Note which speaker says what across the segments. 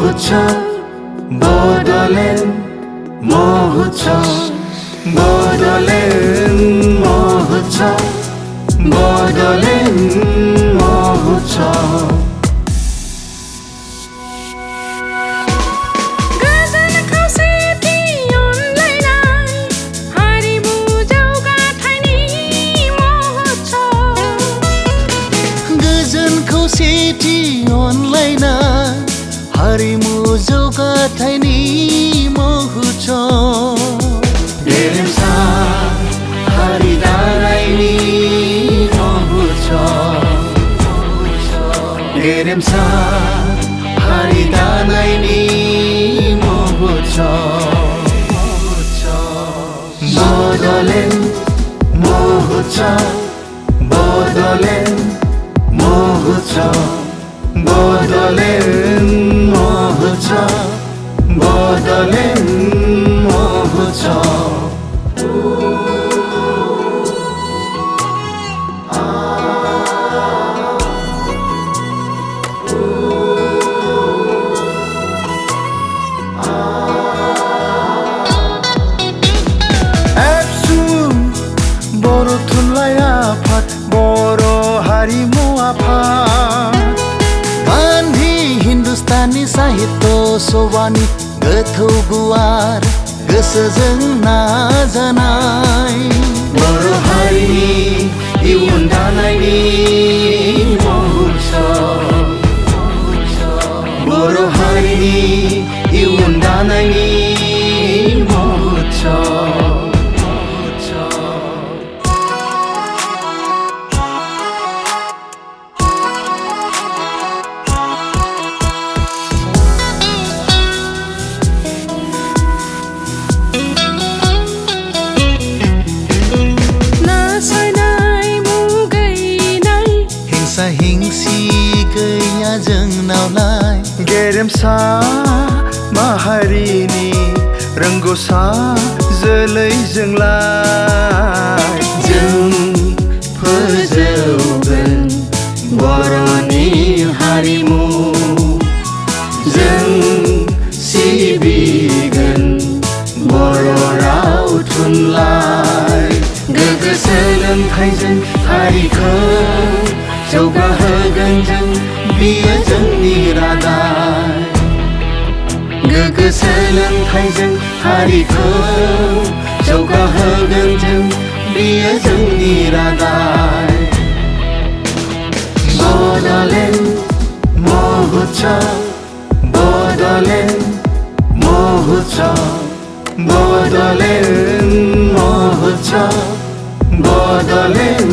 Speaker 1: Mohotsov, Bodoland Mohotsov, Bodoland Mohotsov, Bodoland Mohotsov.
Speaker 2: Harimu jौगाथायनि Mohotsov
Speaker 1: गेरेमसा हारि दानायनि Mohotsov गेरेमसा हारि दानायनि Mohotsov Bodoland Mohotsov Bodoland Mohotsov Bodoland Mohotsov, Bodoland Mohotsov.
Speaker 2: Absum Boro Thunlai Afad Boro Harimu Afad Hindustani Sahitya Sobani गोथौ गुवार गोसोजों नाजानाय
Speaker 1: बर' हारिनि इयुन दानायनि Mohotsov बर' हारिनि इयुन दानायनि Mohotsov
Speaker 2: गेरेमसा माहारिनि रोंगौसा जोलैजोंलाय
Speaker 1: जों फोजौगोन बर'नि हारिमु जों सिबिगोन बर' राव थुनलाइ गोग्गो सोलोंथाइजों हारिखौ जौगाहोगोन जों बियो जोंनि रादाय गोग्गो सोलोंथाइजों हारिखौ जौगाहोगोन जों बियो जोंनि रादाय Bodoland Mohotsov, Bodoland Mohotsov, Bodoland Mohotsov, Bodoland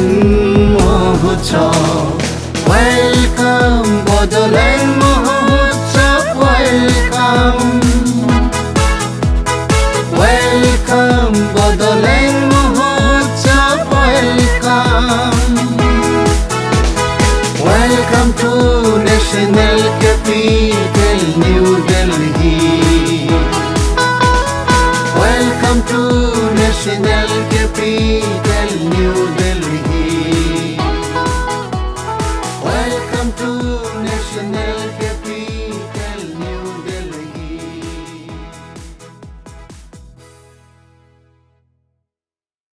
Speaker 1: Mohotsov. Welcome Bodoland